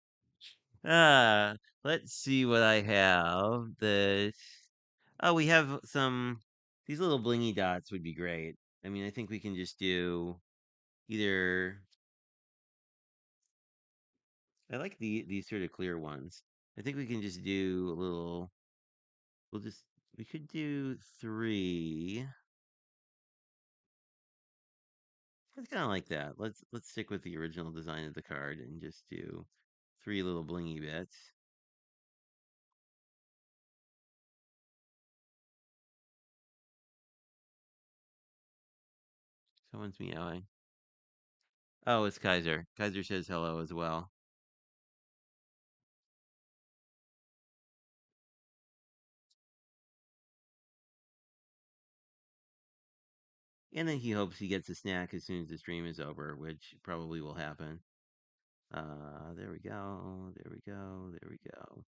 Let's see what I have. We have some. These little blingy dots would be great. I mean, I think we can just do either. I like these sort of clear ones. I think we can just do a little. We'll just. We could do three. It's kind of like that. Let's stick with the original design of the card and just do three little blingy bits. Someone's meowing. Oh, it's Kaiser. Kaiser says hello as well. And then he hopes he gets a snack as soon as the stream is over, which probably will happen. There we go. There we go. There we go.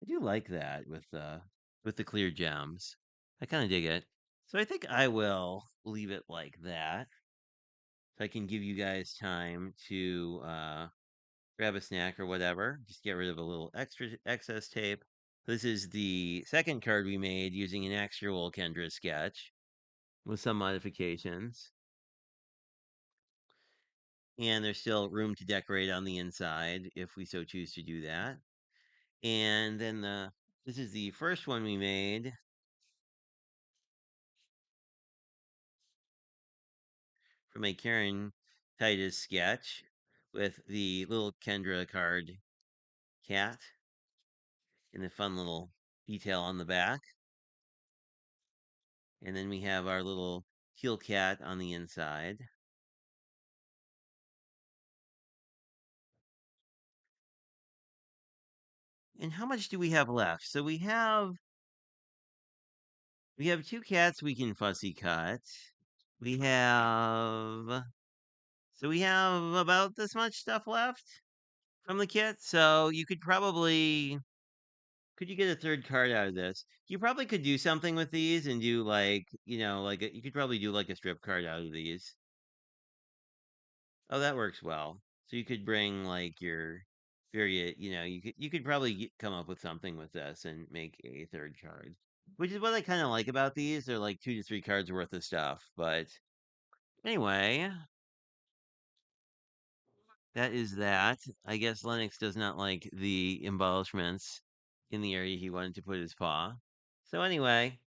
I do like that with the clear gems. I kind of dig it. So I think I will leave it like that. So I can give you guys time to grab a snack or whatever. Just get rid of a little extra excess tape. This is the second card we made using an actual Kendra sketch with some modifications. And there's still room to decorate on the inside if we so choose to do that. And then this is the first one we made from a Karen Titus sketch with the little Kendra card cat and the fun little detail on the back. And then we have our little teal cat on the inside. And how much do we have left? So we have two cats we can fussy cut. We have we have about this much stuff left from the kit. So you could you get a third card out of this? You probably could do something with these and do like, you could probably do like a strip card out of these. Oh, that works well. So you could bring like your very, you could probably come up with something with this and make a third card. which is what I kind of like about these. They're like 2 to 3 cards worth of stuff. But anyway, that is that. I guess Lennox does not like the embellishments in the area he wanted to put his paw. So anyway,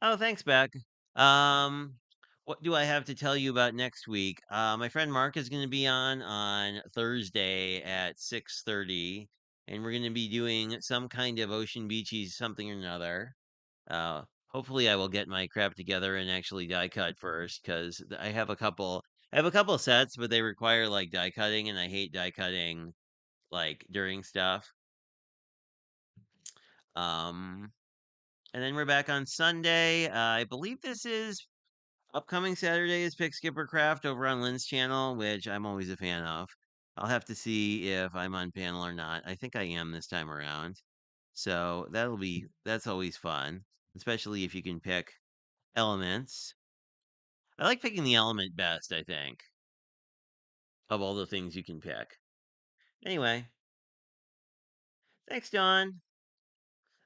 oh, thanks, Beck. Um, what do I have to tell you about next week? My friend Mark is going to be on Thursday at 6:30, and we're going to be doing some kind of ocean beachy something or another. Hopefully, I will get my crap together and actually die cut first, because I have a couple. I have a couple sets, but they require like die cutting, and I hate die cutting like during stuff. Um, and then we're back on Sunday. I believe this is upcoming Saturday is Pick Skipper Craft over on Lynn's channel, which I'm always a fan of. I'll have to see if I'm on panel or not. I think I am this time around. So that's always fun, especially if you can pick elements. I like picking the element best, I think, of all the things you can pick. Anyway, thanks, Don.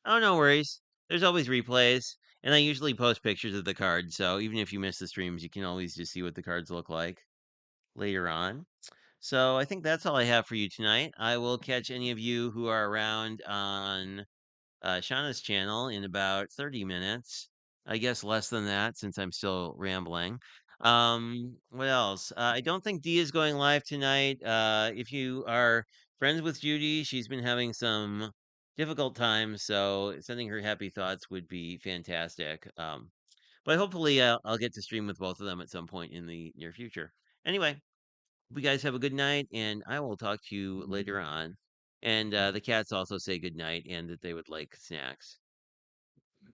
Oh, no worries. There's always replays, and I usually post pictures of the cards, so even if you miss the streams, you can always just see what the cards look like later on. So I think that's all I have for you tonight. I will catch any of you who are around on Shauna's channel in about 30 minutes. I guess less than that since I'm still rambling. What else? I don't think Dee is going live tonight. If you are friends with Judy, she's been having some difficult times, so sending her happy thoughts would be fantastic. But hopefully I'll get to stream with both of them at some point in the near future. Anyway, hope you guys have a good night, and I will talk to you later on. And the cats also say good night and that they would like snacks.